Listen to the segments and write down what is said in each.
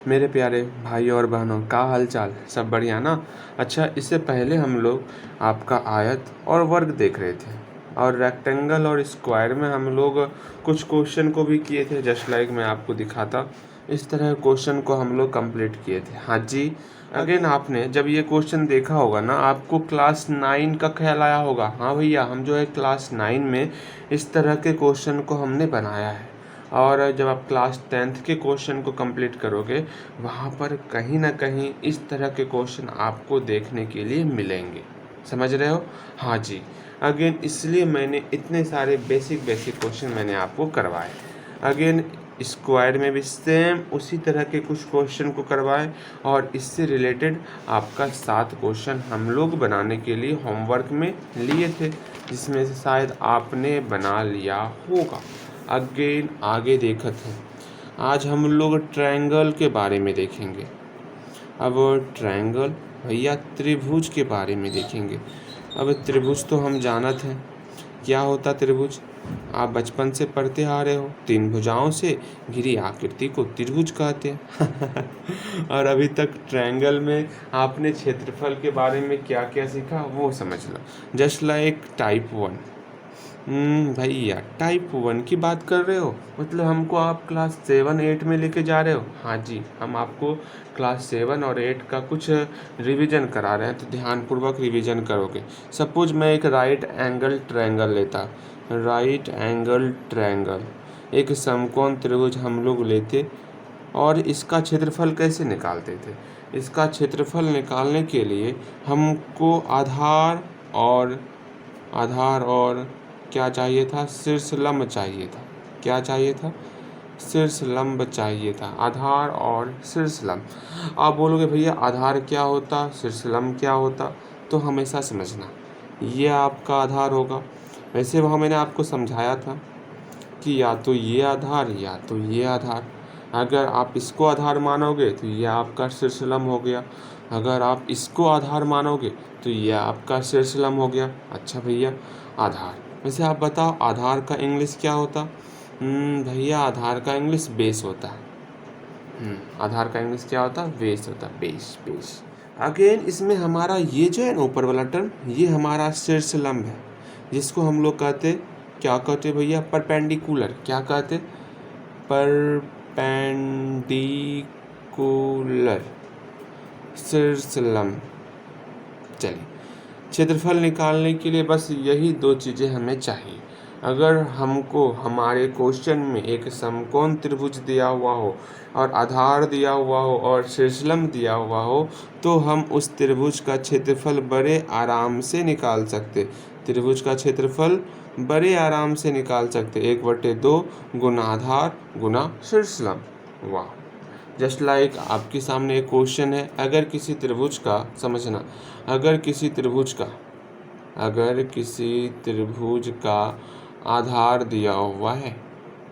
मेरे प्यारे भाई और बहनों, क्या हाल चाल? सब बढ़िया ना? अच्छा, इससे पहले हम लोग आपका आयत और वर्ग देख रहे थे, और रेक्टेंगल और स्क्वायर में हम लोग कुछ क्वेश्चन को भी किए थे। जस्ट लाइक मैं आपको दिखाता, इस तरह क्वेश्चन को हम लोग कंप्लीट किए थे। हाँ जी, अगेन आपने जब ये क्वेश्चन देखा होगा ना, आपको क्लास 9 का ख्याल आया होगा। हाँ भैया, हम जो है क्लास 9 में इस तरह के क्वेश्चन को हमने बनाया है। और जब आप क्लास 10th के क्वेश्चन को कंप्लीट करोगे, वहाँ पर कहीं ना कहीं इस तरह के क्वेश्चन आपको देखने के लिए मिलेंगे। समझ रहे हो? हाँ जी। अगेन इसलिए मैंने इतने सारे बेसिक बेसिक क्वेश्चन मैंने आपको करवाए। अगेन स्क्वायर में भी सेम उसी तरह के कुछ क्वेश्चन को करवाए, और इससे रिलेटेड आपका 7 क्वेश्चन हम लोग बनाने के लिए होमवर्क में लिए थे, जिसमें से शायद आपने बना लिया होगा। अगेन आगे देखते हैं, आज हम लोग ट्रायंगल के बारे में देखेंगे। अब ट्रायंगल भैया त्रिभुज के बारे में देखेंगे। अब त्रिभुज तो हम जानते हैं क्या होता त्रिभुज। आप बचपन से पढ़ते आ रहे हो, 3 भुजाओं से घिरी आकृति को त्रिभुज कहते हैं। और अभी तक ट्रायंगल में आपने क्षेत्रफल के बारे में क्या क्या सीखा वो समझ लो। Just like type 1। भैया टाइप 1 की बात कर रहे हो? मतलब हमको आप क्लास 7-8 में लेके जा रहे हो? हाँ जी, हम आपको क्लास 7 और 8 का कुछ रिवीजन करा रहे हैं, तो ध्यानपूर्वक रिवीजन करोगे। सपोज मैं एक राइट एंगल ट्रायंगल लेता। राइट एंगल ट्रायंगल एक समकोण त्रिभुज हम लोग लेते, और इसका क्षेत्रफल कैसे निकालते थे? इसका क्षेत्रफल निकालने के लिए हमको आधार और क्या चाहिए था? शीर्ष लंब चाहिए था। क्या चाहिए था? शीर्ष लंब चाहिए था। आधार और शीर्ष लंब। आप बोलोगे भैया आधार क्या होता, शीर्ष लंब क्या होता? तो हमेशा समझना, ये आपका आधार होगा। वैसे वहाँ मैंने आपको समझाया था कि या तो ये आधार या तो ये आधार। अगर आप इसको आधार मानोगे तो ये आपका शीर्ष लंब हो गया। अगर आप इसको आधार मानोगे तो ये आपका शीर्ष लंब हो गया। अच्छा भैया, आधार, वैसे आप बताओ आधार का इंग्लिश क्या होता? भैया आधार का इंग्लिश बेस होता है। आधार का इंग्लिश क्या होता? बेस होता। Base base. अगेन इसमें हमारा ये जो है ना ऊपर वाला टर्म, ये हमारा शीर्ष लंब है, जिसको हम लोग कहते, क्या कहते भैया? परपेंडिकुलर। क्या कहते? परपेंडिकुलर शीर्ष लंब। चलिए, क्षेत्रफल निकालने के लिए बस यही 2 चीज़ें हमें चाहिए। अगर हमको हमारे क्वेश्चन में एक समकोण त्रिभुज दिया हुआ हो, और आधार दिया हुआ हो, और शीर्षलंब दिया हुआ हो, तो हम उस त्रिभुज का क्षेत्रफल बड़े आराम से निकाल सकते। त्रिभुज का क्षेत्रफल बड़े आराम से निकाल सकते। 1/2 गुना आधार गुना शीर्षलंब। वाह! जस्ट लाइक आपके सामने एक क्वेश्चन है, अगर किसी त्रिभुज का, समझना, अगर किसी त्रिभुज का आधार दिया हुआ है,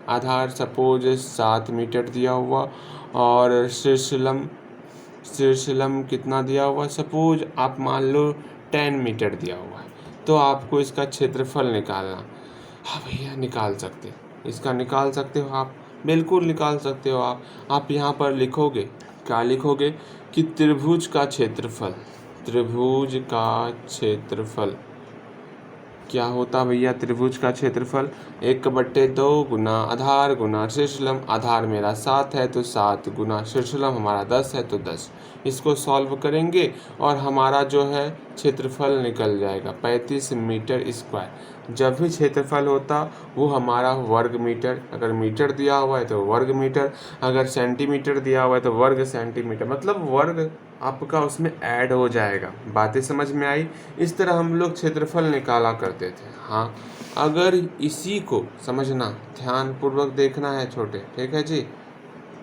आधार सपोज 7 मीटर दिया हुआ, और शीर्षलंब कितना दिया हुआ? सपोज आप मान लो 10 मीटर दिया हुआ है, तो आपको इसका क्षेत्रफल निकालना। हाँ भैया, निकाल सकते, इसका निकाल सकते हो आप, बिल्कुल निकाल सकते हो आप यहाँ पर लिखोगे, क्या लिखोगे? कि त्रिभुज का क्षेत्रफल क्या होता भैया? त्रिभुज का क्षेत्रफल 1/2 गुना आधार गुना शीर्षलंब। आधार मेरा 7 है तो 7 गुना शीर्षलंब हमारा 10 है तो 10। इसको सॉल्व करेंगे और हमारा जो है क्षेत्रफल निकल जाएगा 35 मीटर स्क्वायर। जब भी क्षेत्रफल होता वो हमारा वर्ग मीटर, अगर मीटर दिया हुआ है तो वर्ग मीटर, अगर सेंटीमीटर दिया हुआ है तो वर्ग सेंटीमीटर, मतलब वर्ग आपका उसमें ऐड हो जाएगा। बातें समझ में आई? इस तरह हम लोग क्षेत्रफल निकाला करते थे। हाँ, अगर इसी को समझना, ध्यान पूर्वक देखना है छोटे, ठीक है जी?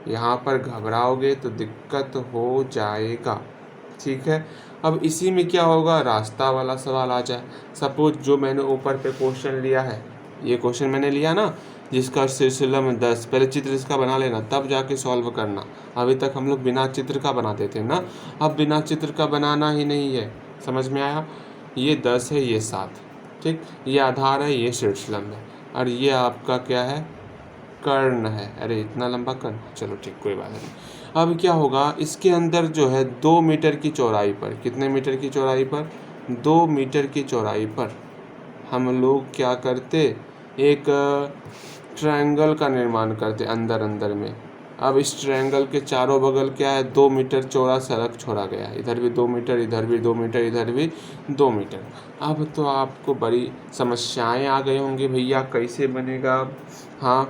यहाँ पर घबराओगे तो दिक्कत हो जाएगा, ठीक है? अब इसी में क्या होगा, रास्ता वाला सवाल आ जाए। सपोज जो मैंने ऊपर पे क्वेश्चन लिया है, ये क्वेश्चन मैंने लिया ना, जिसका सिलसिला में 10, पहले चित्र इसका बना लेना तब जाके सॉल्व करना। अभी तक हम लोग बिना चित्र का बनाते थे ना, अब बिना चित्र का बनाना ही नहीं है। समझ में आया? ये 10 है, ये 7, ठीक, ये आधार है, ये शीर्षलंब है, और ये आपका क्या है? कर्ण है। अरे इतना लंबा कर्ण, चलो ठीक, कोई बात नहीं। अब क्या होगा, इसके अंदर जो है 2 मीटर की चौड़ाई पर, कितने मीटर की चौड़ाई पर, 2 मीटर की चौड़ाई पर हम लोग क्या करते, एक ट्रायंगल का निर्माण करते अंदर अंदर में। अब इस ट्रायंगल के चारों बगल क्या है, 2 मीटर चौड़ा सड़क छोड़ा गया है, इधर भी 2 मीटर, इधर भी 2 मीटर, इधर भी 2 मीटर। अब तो आपको बड़ी समस्याएं आ गई होंगी, भैया कैसे बनेगा। हाँ,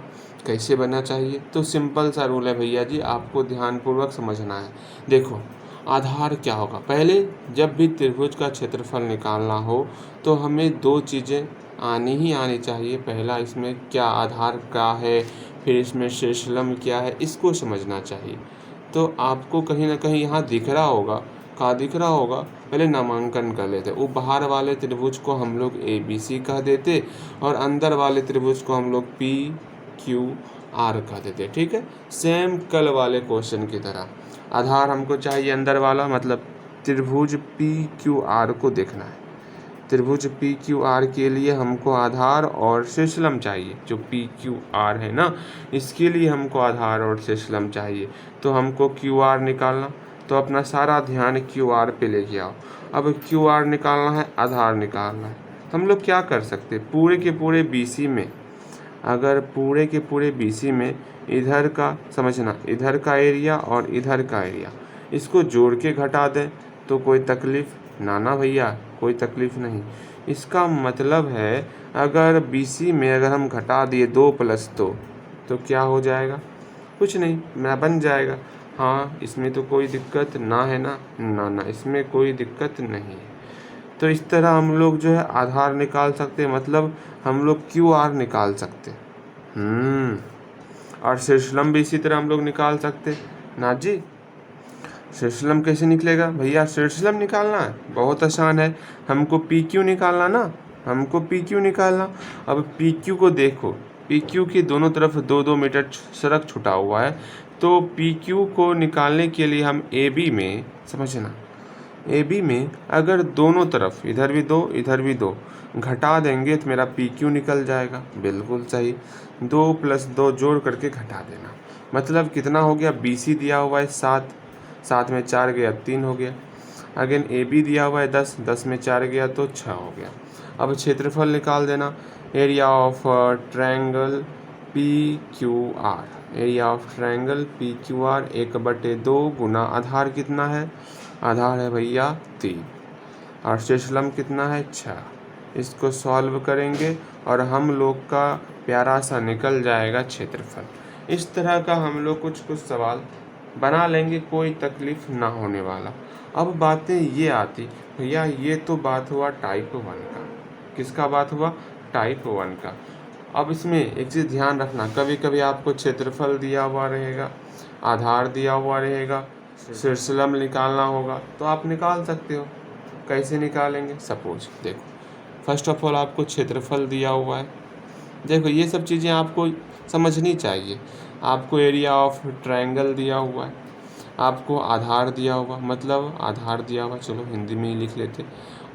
कैसे बनना चाहिए, तो सिंपल सा रूल है भैया जी, आपको ध्यानपूर्वक समझना है। देखो, आधार क्या होगा, पहले जब भी त्रिभुज का क्षेत्रफल निकालना हो तो हमें 2 चीज़ें आनी ही आनी चाहिए। पहला, इसमें क्या आधार क्या है, फिर इसमें शेषलम क्या है, इसको समझना चाहिए। तो आपको कहीं ना कहीं यहाँ दिख रहा होगा, कहाँ दिख रहा होगा, पहले नामांकन कर लेते। वो बाहर वाले त्रिभुज को हम लोग ABC कह देते और अंदर वाले त्रिभुज को हम लोग PQR कह देते। ठीक है, सेम कल वाले क्वेश्चन की तरह। आधार हमको चाहिए अंदर वाला, मतलब त्रिभुज PQR को देखना है। त्रिभुज PQR के लिए हमको आधार और शेषलम चाहिए। जो PQR है ना, इसके लिए हमको आधार और शेषलम चाहिए। तो हमको QR निकालना, तो अपना सारा ध्यान QR पे लेके आओ। अब QR निकालना है, आधार निकालना है, तो हम लोग क्या कर सकते, पूरे के पूरे BC में, अगर पूरे के पूरे BC में इधर का समझना, इधर का एरिया और इधर का एरिया, इसको जोड़ के घटा दें तो कोई तकलीफ ना भैया, कोई तकलीफ नहीं। इसका मतलब है अगर BC में अगर हम घटा दिए 2 + 2 तो क्या हो जाएगा, कुछ नहीं, ना बन जाएगा। हाँ, इसमें तो कोई दिक्कत ना है ना, ना इसमें कोई दिक्कत नहीं है। तो इस तरह हम लोग जो है आधार निकाल सकते हैं, मतलब हम लोग QR निकाल सकते। और शेषलम भी इसी तरह हम लोग निकाल सकते ना जी। शेषलम कैसे निकलेगा भैया, शेषलम निकालना है बहुत आसान है, हमको PQ निकालना ना, हमको PQ निकालना। अब PQ को देखो, PQ की दोनों तरफ 2-2 मीटर सड़क छुटा हुआ है, तो PQ को निकालने के लिए हम AB में, समझना, AB में अगर दोनों तरफ, इधर भी 2 इधर भी 2 घटा देंगे तो मेरा PQ निकल जाएगा। बिल्कुल सही, 2 + 2 जोड़ करके घटा देना, मतलब कितना हो गया, BC दिया हुआ है 7, 7 में 4 गया 3 हो गया। अगेन AB दिया हुआ है 10, 10 में 4 गया तो 6 हो गया। अब क्षेत्रफल निकाल देना, area of triangle PQR, area of triangle PQR 1/2 गुना आधार कितना है, आधार है भैया 3 और शेषलम कितना है 6। इसको सॉल्व करेंगे और हम लोग का प्यारा सा निकल जाएगा क्षेत्रफल। इस तरह का हम लोग कुछ सवाल बना लेंगे, कोई तकलीफ ना होने वाला। अब बातें ये आती भैया, ये तो बात हुआ टाइप 1 का, किसका बात हुआ, टाइप 1 का। अब इसमें एक चीज़ ध्यान रखना, कभी कभी आपको क्षेत्रफल दिया हुआ रहेगा, आधार दिया हुआ रहेगा, शेषलम निकालना होगा, तो आप निकाल सकते हो। कैसे निकालेंगे, सपोज देखो, फर्स्ट ऑफ ऑल आपको क्षेत्रफल दिया हुआ है। देखो, ये सब चीज़ें आपको समझनी चाहिए। आपको एरिया ऑफ ट्रायंगल दिया हुआ है, आपको आधार दिया हुआ, मतलब आधार दिया हुआ, चलो हिंदी में ही लिख लेते,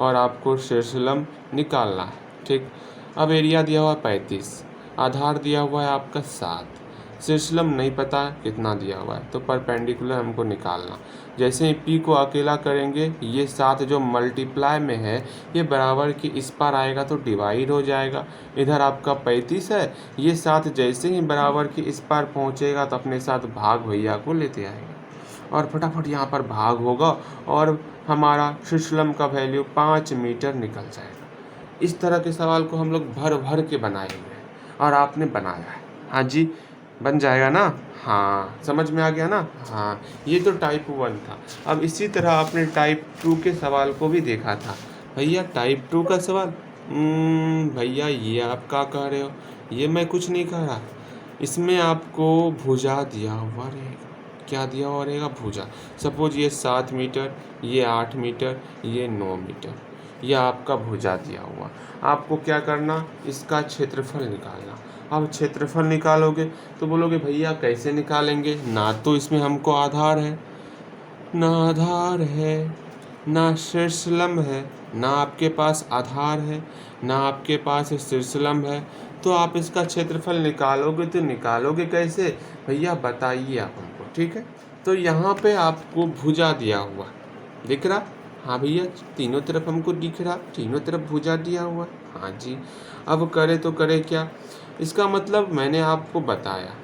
और आपको शेषलम निकालना है। ठीक, अब एरिया दिया हुआ है 35, आधार दिया हुआ है आपका 7, शेषलम नहीं पता कितना दिया हुआ है, तो परपेंडिकुलर हमको निकालना। जैसे ही P को अकेला करेंगे, ये 7 जो मल्टीप्लाई में है ये बराबर के इस पार आएगा तो डिवाइड हो जाएगा। इधर आपका 35 है, ये 7 जैसे ही बराबर के इस पार पहुँचेगा तो अपने साथ भाग भैया को लेते आएगा और फटाफट यहाँ पर भाग होगा और हमारा शेषलम का वैल्यू 5 मीटर निकल जाएगा। इस तरह के सवाल को हम लोग भर भर के बनाए हुए हैं और आपने बनाया है। हाँ जी, बन जाएगा ना, हाँ समझ में आ गया ना। हाँ, ये तो टाइप 1 था। अब इसी तरह आपने टाइप 2 के सवाल को भी देखा था। भैया टाइप 2 का सवाल, भैया ये आप क्या कह रहे हो, ये मैं कुछ नहीं कह रहा। इसमें आपको भुजा दिया हुआ रहेगा, क्या दिया हुआ रहेगा, भुजा। सपोज ये 7 मीटर, ये 8 मीटर, ये 9 मीटर, यह आपका भुजा दिया हुआ। आपको क्या करना, इसका क्षेत्रफल निकालना। अब क्षेत्रफल निकालोगे तो बोलोगे भैया कैसे निकालेंगे, ना तो इसमें हमको आधार है, ना आधार है, ना शेषलम है, ना आपके पास आधार है, ना आपके पास शेषलम है, तो आप इसका क्षेत्रफल निकालोगे तो निकालोगे कैसे भैया, बताइए आप हमको। ठीक है, तो यहाँ पे आपको भुजा दिया हुआ दिख रहा। हाँ भैया, तीनों तरफ हमको दिख रहा, तीनों तरफ भुजा दिया हुआ। हाँ जी, अब करे तो करे क्या? इसका मतलब मैंने आपको बताया,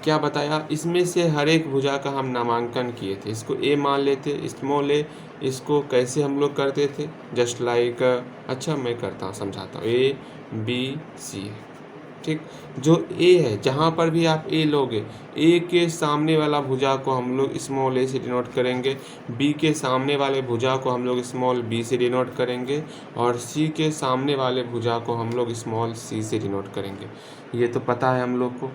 क्या बताया, इसमें से हर एक भुजा का हम नामांकन किए थे। इसको ए मान लेते, स्मॉल ए, इसको कैसे हम लोग करते थे, जस्ट लाइक, अच्छा मैं करता हूँ, समझाता हूँ। ए बी सी, ठीक। जो ए है, जहाँ पर भी आप ए लोगे, ए के सामने वाला भुजा को हम लोग स्मॉल ए से डिनोट करेंगे, बी के सामने वाले भुजा को हम लोग स्मॉल बी से डिनोट करेंगे, और सी के सामने वाले भुजा को हम लोग स्मॉल सी से डिनोट करेंगे। ये तो पता है हम लोग को।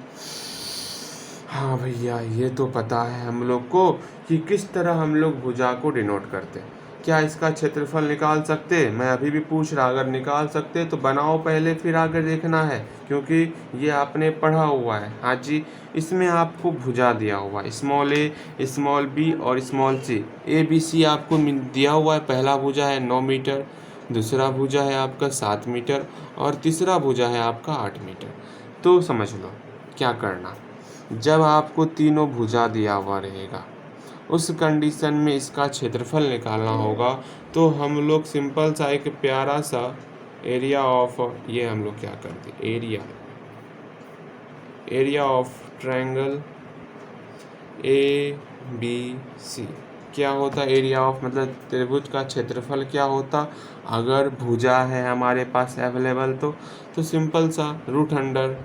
हाँ भैया, ये तो पता है हम लोग को कि किस तरह हम लोग भुजा को डिनोट करते हैं। क्या इसका क्षेत्रफल निकाल सकते? मैं अभी भी पूछ रहा, अगर निकाल सकते तो बनाओ पहले, फिर आगे देखना है, क्योंकि ये आपने पढ़ा हुआ है। हाँ जी, इसमें आपको भुजा दिया हुआ है, स्मॉल ए, स्मॉल बी और small c. A B c आपको दिया हुआ है। पहला भुजा है 9 मीटर, दूसरा भुजा है आपका 7 मीटर, और तीसरा भुजा है आपका 8 मीटर। तो समझ लो क्या करना। जब आपको तीनों भुजा दिया हुआ रहेगा, उस कंडीशन में इसका क्षेत्रफल निकालना होगा, तो हम लोग सिंपल सा एक प्यारा सा एरिया ऑफ, ये हम लोग क्या करते, area of triangle A B C. क्या होता है एरिया ऑफ, मतलब त्रिभुज का क्षेत्रफल क्या होता अगर भुजा है हमारे पास अवेलेबल? तो सिंपल सा रूट अंडर,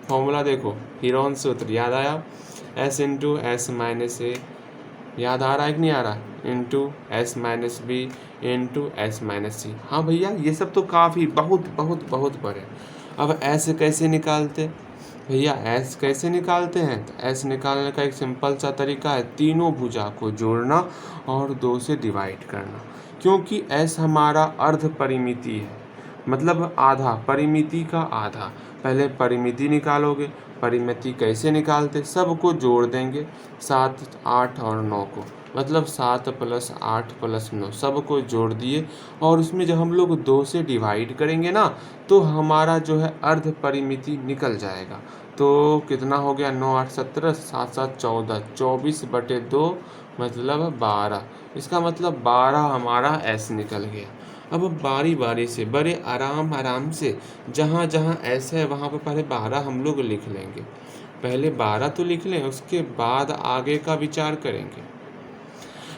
फॉर्मूला देखो, हीरोन सूत्र याद आया, S into S minus A, याद आ रहा है कि नहीं आ रहा, into S minus B into S minus C. हाँ भैया, ये सब तो काफ़ी बहुत बहुत बहुत बड़े। अब ऐसे कैसे निकालते भैया? एस कैसे निकालते हैं? तो एस निकालने का एक सिंपल सा तरीका है, तीनों भुजा को जोड़ना और 2 से डिवाइड करना, क्योंकि एस हमारा अर्ध परिमिति है, मतलब आधा, परिमिति का आधा। पहले परिमिति निकालोगे, परिमिति कैसे निकालते, सबको जोड़ देंगे, 7, 8 और 9 को, मतलब 7 + 8 + 9 सबको जोड़ दिए, और उसमें जब हम लोग 2 से डिवाइड करेंगे ना, तो हमारा जो है अर्ध परिमिति निकल जाएगा। तो कितना हो गया, 9 8 17, 7 7 14, 24/2 मतलब 12। इसका मतलब 12 हमारा एस निकल गया। अब बारी बारी से, बड़े आराम आराम से, जहाँ जहाँ ऐसा है वहाँ पर पहले 12 हम लोग लिख लेंगे। पहले 12 तो लिख लें, उसके बाद आगे का विचार करेंगे।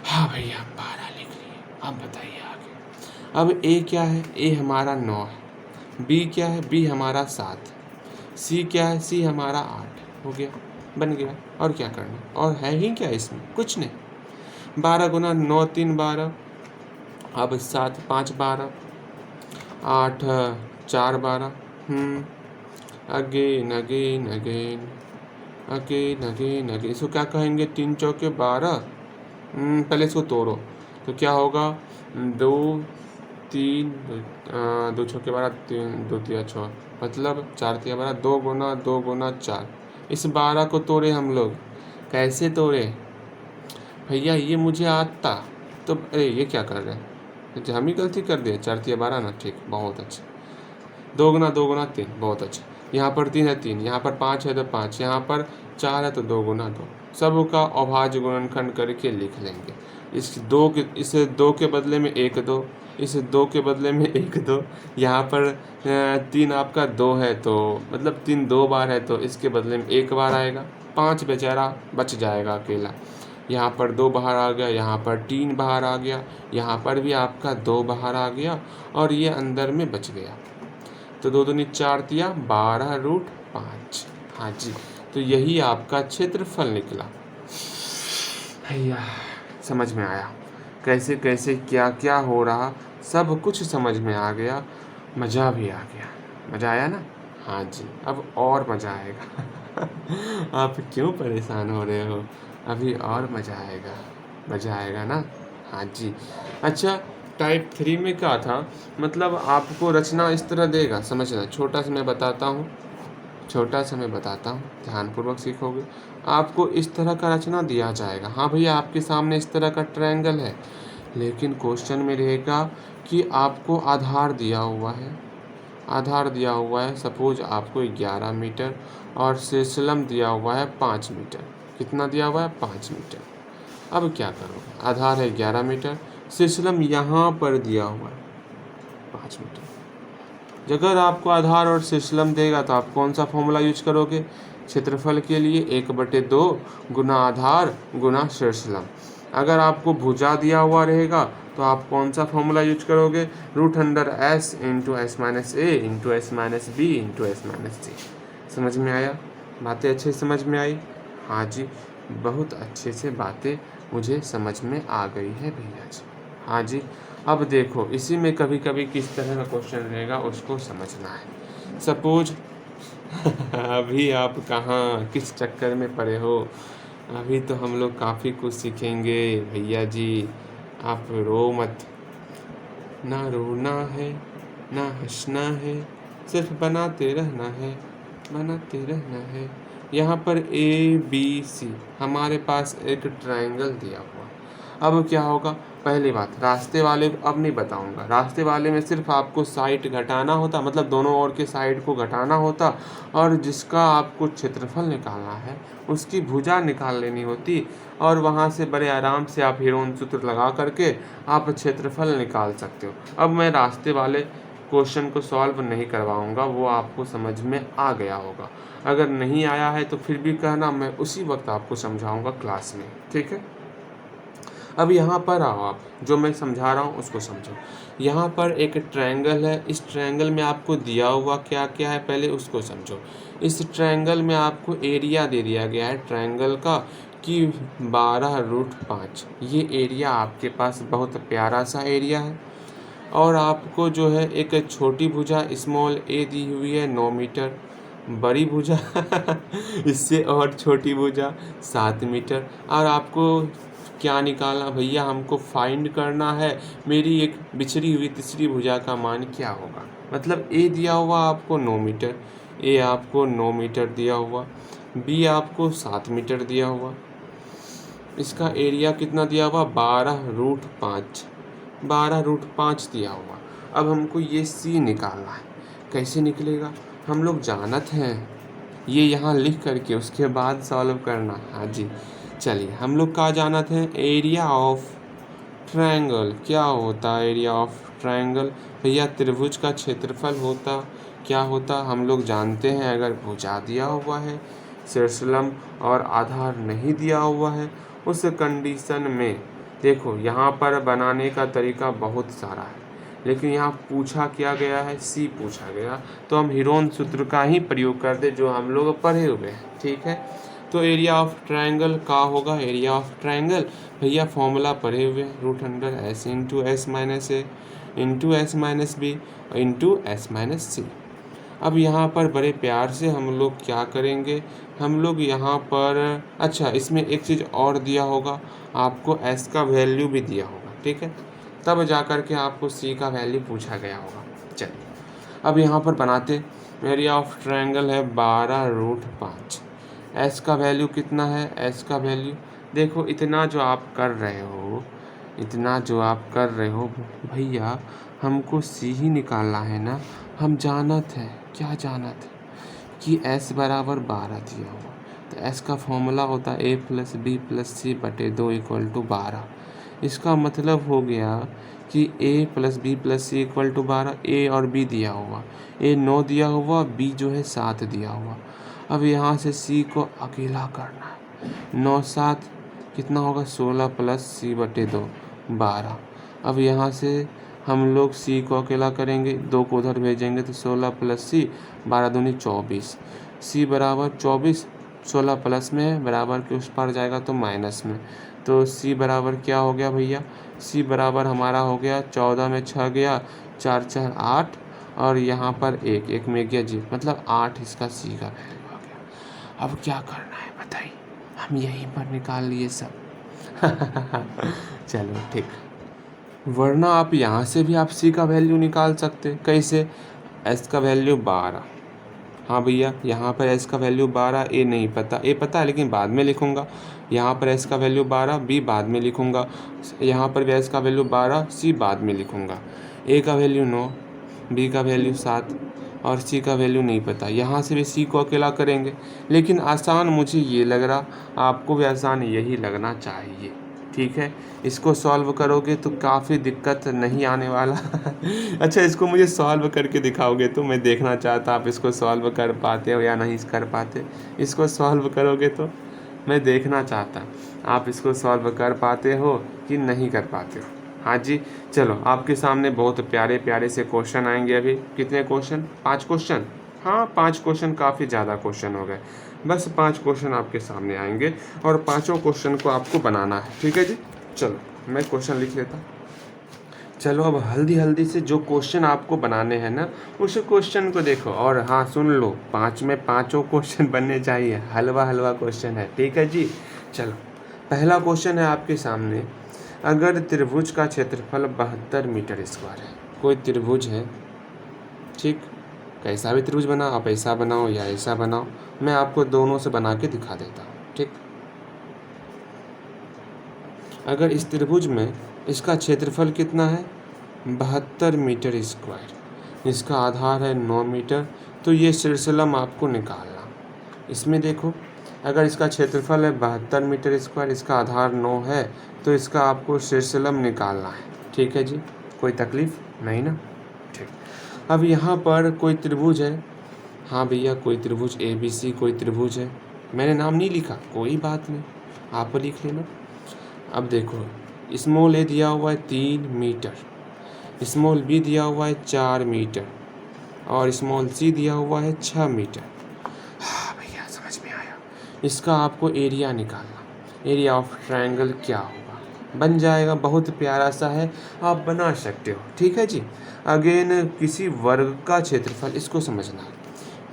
हाँ भैया, 12 लिख लिए, अब बताइए आगे। अब ए क्या है? ए हमारा 9 है। बी क्या है? बी हमारा 7। सी क्या है? सी हमारा 8। हो गया, बन गया। और क्या करना, और है ही क्या इसमें, कुछ नहीं। 12 गुना 9 3 12, अब 7 5 12, 8 4 12, again again again again again again. इसको क्या कहेंगे, 3 चौके 12। पहले इसको तोड़ो, तो क्या होगा, 2 3 2 चौके 12, 3 2 3 6, मतलब 4 3 12, 2 गुना 2 गुना 4। इस 12 को तोड़े हम लोग, कैसे तोड़े भैया, ये मुझे आता। तो अरे ये क्या कर रहे हैं, हम ही गलती कर दिए। 4 3 12 ना, ठीक, बहुत अच्छा। 2 गुना 2 गुना 3, बहुत अच्छा। यहाँ पर 3 है 3, यहाँ पर 5 है तो 5, यहाँ पर 4 है तो 2 गुना 2। सबका अभाज्य गुणनखंड करके लिख लेंगे। इस 2 के बदले में 1 2, इस 2 के बदले में 1 2। यहाँ पर 3 आपका 2 है, तो मतलब 3 2 बार है, तो इसके बदले में 1 बार आएगा। 5 बेचारा बच जाएगा अकेला। यहाँ पर 2 बाहर आ गया, यहाँ पर 3 बाहर आ गया, यहाँ पर भी आपका 2 बाहर आ गया, और ये अंदर में बच गया। तो 2 दूनी 4 दिया, 12√5। हाँ जी, तो यही आपका क्षेत्रफल निकला। भैया समझ में आया, कैसे कैसे क्या क्या हो रहा, सब कुछ समझ में आ गया, मज़ा भी आ गया। मज़ा आया ना? हाँ जी, अब और मज़ा आएगा। आप क्यों परेशान हो रहे हो, अभी और मज़ा आएगा ना? हाँ जी। अच्छा, टाइप 3 में क्या था, मतलब आपको रचना इस तरह देगा, समझना, छोटा सा मैं बताता हूँ, ध्यानपूर्वक सीखोगे। आपको इस तरह का रचना दिया जाएगा। हाँ भैया, आपके सामने इस तरह का ट्रायंगल है, लेकिन क्वेश्चन में रहेगा कि आपको आधार दिया हुआ है, सपोज आपको 11 मीटर, और शीर्षलंब दिया हुआ है 5 मीटर। कितना दिया हुआ है? 5 मीटर। अब क्या करोगे, आधार है 11 मीटर, सिस्लम यहाँ पर दिया हुआ है 5 मीटर। अगर आपको आधार और सिस्लम देगा तो आप कौन सा फॉर्मूला यूज करोगे क्षेत्रफल के लिए, 1/2 गुना आधार गुना सिस्लम। अगर आपको भुजा दिया हुआ रहेगा तो आप कौन सा फॉर्मूला यूज करोगे, √S into S minus A into S minus B into S minus C. समझ में आया, बातें अच्छे समझ में आई? हाँ जी, बहुत अच्छे से बातें मुझे समझ में आ गई है भैया जी। हाँ जी, अब देखो इसी में कभी कभी किस तरह का क्वेश्चन रहेगा उसको समझना है। सपोज अभी आप कहाँ किस चक्कर में पड़े हो, अभी तो हम लोग काफ़ी कुछ सीखेंगे भैया जी, आप रो मत। ना रोना है ना हंसना है, सिर्फ बनाते रहना है, बनाते रहना है। यहाँ पर ABC हमारे पास एक ट्रायंगल दिया हुआ। अब क्या होगा, पहली बात रास्ते वाले अब नहीं बताऊंगा, रास्ते वाले में सिर्फ आपको साइड घटाना होता, मतलब दोनों ओर के साइड को घटाना होता, और जिसका आपको क्षेत्रफल निकालना है उसकी भुजा निकाल लेनी होती, और वहाँ से बड़े आराम से आप हीरोन सूत्र लगा करके आप क्षेत्रफल निकाल सकते हो। अब मैं रास्ते वाले क्वेश्चन को सॉल्व नहीं करवाऊंगा, वो आपको समझ में आ गया होगा। अगर नहीं आया है तो फिर भी कहना, मैं उसी वक्त आपको समझाऊंगा क्लास में, ठीक है। अब यहाँ पर आओ, आप जो मैं समझा रहा हूँ उसको समझो। यहाँ पर एक ट्रायंगल है, इस ट्रायंगल में आपको दिया हुआ क्या क्या है पहले उसको समझो। इस ट्रायंगल में आपको एरिया दे दिया गया है ट्रायंगल का कि 12√5। ये एरिया आपके पास बहुत प्यारा सा एरिया है, और आपको जो है एक छोटी भुजा स्मॉल ए दी हुई है 9 मीटर, बड़ी भुजा इससे और छोटी भुजा 7 मीटर। और आपको क्या निकालना भैया, हमको फाइंड करना है मेरी एक बिछड़ी हुई तीसरी भुजा का मान क्या होगा। मतलब ए दिया हुआ आपको 9 मीटर, ए आपको 9 मीटर दिया हुआ, बी आपको 7 मीटर दिया हुआ, इसका एरिया कितना दिया हुआ 12√5, 12√5 दिया हुआ। अब हमको ये सी निकालना है, कैसे निकलेगा, हम लोग जानत हैं, ये यहाँ लिख करके उसके बाद सॉल्व करना। हाँ जी, चलिए हम लोग का जानत हैं, एरिया ऑफ ट्रायंगल क्या होता है, एरिया ऑफ ट्रायंगल भैया त्रिभुज का क्षेत्रफल होता, क्या होता हम लोग जानते हैं। अगर भुजा दिया हुआ है, सिरसलम और आधार नहीं दिया हुआ है, उस कंडीशन में देखो यहाँ पर बनाने का तरीका बहुत सारा है, लेकिन यहाँ पूछा क्या गया है, सी पूछा गया, तो हम हीरोन सूत्र का ही प्रयोग कर दे जो हम लोग पढ़े हुए हैं, ठीक है। तो एरिया ऑफ ट्रायंगल का होगा, एरिया ऑफ ट्रायंगल भैया फॉर्मूला पढ़े हुए √S into S minus A into S minus B into S minus C. अब यहाँ पर बड़े प्यार से हम लोग क्या करेंगे, हम लोग यहाँ पर अच्छा इसमें एक चीज़ और दिया होगा, आपको एस का वैल्यू भी दिया होगा, ठीक है, तब जा कर के आपको सी का वैल्यू पूछा गया होगा। चलिए अब यहाँ पर बनाते, एरिया ऑफ ट्रायंगल है 12√5, एस का वैल्यू कितना है, एस का वैल्यू देखो, इतना जो आप कर रहे हो, इतना जो आप कर रहे हो भैया, हमको सी ही निकालना है ना। हम जानत है, क्या जानत है कि s बराबर 12 दिया हुआ, तो s का फॉर्मूला होता है a+b+c/2 = 12। इसका मतलब हो गया कि a+b+c = 12, a और b दिया हुआ, a 9 दिया हुआ, b जो है 7 दिया हुआ। अब यहाँ से c को अकेला करना है, 9 7 कितना होगा 16 + c/2 12। अब यहाँ से हम लोग c को अकेला करेंगे, 2 को उधर भेजेंगे तो 16 + c 12 दूनी 24, c बराबर 24, 16 प्लस में है, बराबर के उस पार जाएगा तो माइनस में, तो c बराबर क्या हो गया भैया, c बराबर हमारा हो गया 14 में 6 गया, 4 4 8, और यहाँ पर 1 1 में गया जी, मतलब 8 इसका c का वैल्यू आ गया। अब क्या करना है बताइए, हम यहीं पर निकाल लिए सब चलो ठीक, वरना आप यहाँ से भी आप सी का वैल्यू निकाल सकते, कैसे, एस का वैल्यू 12, हाँ भैया यहाँ पर एस का वैल्यू 12, ए नहीं पता, ए पता है लेकिन बाद में लिखूँगा, यहाँ पर एस का वैल्यू 12, बी बाद में लिखूँगा, यहाँ पर भी एस का वैल्यू 12, सी बाद में लिखूँगा, ए का वैल्यू 9, बी का वैल्यू 7 और सी का वैल्यू नहीं पता। यहाँ से भी सी को अकेला करेंगे, लेकिन आसान मुझे ये लग रहा, आपको भी आसान यही लगना चाहिए। ठीक है, इसको सॉल्व करोगे तो काफ़ी दिक्कत नहीं आने वाला। अच्छा, इसको मुझे सॉल्व करके दिखाओगे तो मैं देखना चाहता आप इसको सॉल्व कर पाते हो या नहीं कर पाते। इसको सॉल्व करोगे तो मैं देखना चाहता आप इसको सॉल्व कर पाते हो कि नहीं कर पाते हो। हाँ जी, चलो आपके सामने बहुत प्यारे प्यारे से क्वेश्चन आएंगे अभी। कितने क्वेश्चन? 5 क्वेश्चन। हाँ, 5 क्वेश्चन काफ़ी ज़्यादा क्वेश्चन हो गए। बस 5 क्वेश्चन आपके सामने आएंगे और पाँचों क्वेश्चन को आपको बनाना है, ठीक है जी। चलो मैं क्वेश्चन लिख लेता। चलो अब हल्दी हल्दी से जो क्वेश्चन आपको बनाने हैं ना, उस क्वेश्चन को देखो। और हाँ सुन लो, 5 में पाँचों क्वेश्चन बनने चाहिए, हलवा हलवा क्वेश्चन है, ठीक है जी। चलो पहला क्वेश्चन है आपके सामने। अगर त्रिभुज का क्षेत्रफल 72 मीटर स्क्वायर है, कोई त्रिभुज है, ठीक, कैसा भी त्रिभुज बनाओ, आप ऐसा बनाओ या ऐसा बनाओ, मैं आपको दोनों से बना के दिखा देता हूँ, ठीक। अगर इस त्रिभुज में इसका क्षेत्रफल कितना है? 72 मीटर स्क्वायर, इसका आधार है 9 मीटर, तो ये शीर्षलम आपको निकालना। इसमें देखो, अगर इसका क्षेत्रफल है 72 मीटर स्क्वायर, इसका आधार 9 है, तो इसका आपको शीर्षलम निकालना है, ठीक है जी। कोई तकलीफ नहीं ना, ठीक। अब यहाँ पर कोई त्रिभुज है, हाँ भैया कोई त्रिभुज ABC कोई त्रिभुज है, मैंने नाम नहीं लिखा, कोई बात नहीं, आप लिख लेना। अब देखो, स्मॉल a दिया हुआ है 3 मीटर, स्मॉल b दिया हुआ है 4 मीटर और स्मॉल c दिया हुआ है 6 मीटर। हाँ भैया समझ में आया। इसका आपको एरिया निकालना। एरिया ऑफ ट्रायंगल क्या होगा? बन जाएगा, बहुत प्यारा सा है, आप बना सकते हो, ठीक है जी। अगेन किसी वर्ग का क्षेत्रफल, इसको समझना है।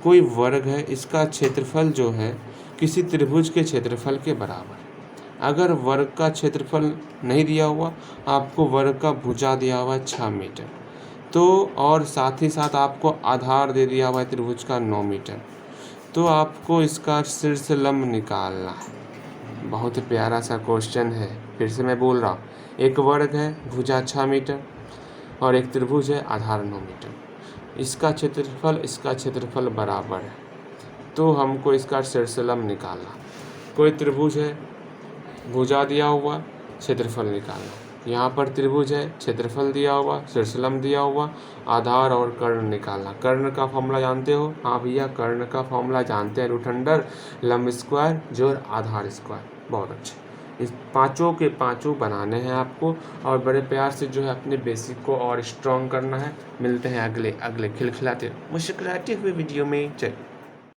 कोई वर्ग है, इसका क्षेत्रफल जो है किसी त्रिभुज के क्षेत्रफल के बराबर। अगर वर्ग का क्षेत्रफल नहीं दिया हुआ, आपको वर्ग का भुजा दिया हुआ है 6 मीटर, तो और साथ ही साथ आपको आधार दे दिया हुआ है त्रिभुज का 9 मीटर, तो आपको इसका शीर्ष लंब निकालना है। बहुत प्यारा सा क्वेश्चन है, फिर से मैं बोल रहा हूँ। एक वर्ग है, भुजा 6 मीटर और एक त्रिभुज है, आधार 9 मीटर। इसका क्षेत्रफल बराबर है, तो हमको इसका शीर्ष लंब निकालना। कोई त्रिभुज है, भुजा दिया हुआ, क्षेत्रफल निकालना। यहाँ पर त्रिभुज है, क्षेत्रफल दिया हुआ, शीर्षलंब दिया हुआ, आधार और कर्ण निकालना। कर्ण का फॉर्मूला जानते हो? हाँ भैया कर्ण का फॉर्मूला जानते हैं, √, लंब स्क्वायर जोड़ आधार स्क्वायर। बहुत अच्छे। इस पाँचों के पाँचों बनाने हैं आपको और बड़े प्यार से जो है अपने बेसिक को और स्ट्रॉन्ग करना है। मिलते हैं अगले खिलखिलाते मुस्कुराते हुए वीडियो में। चल।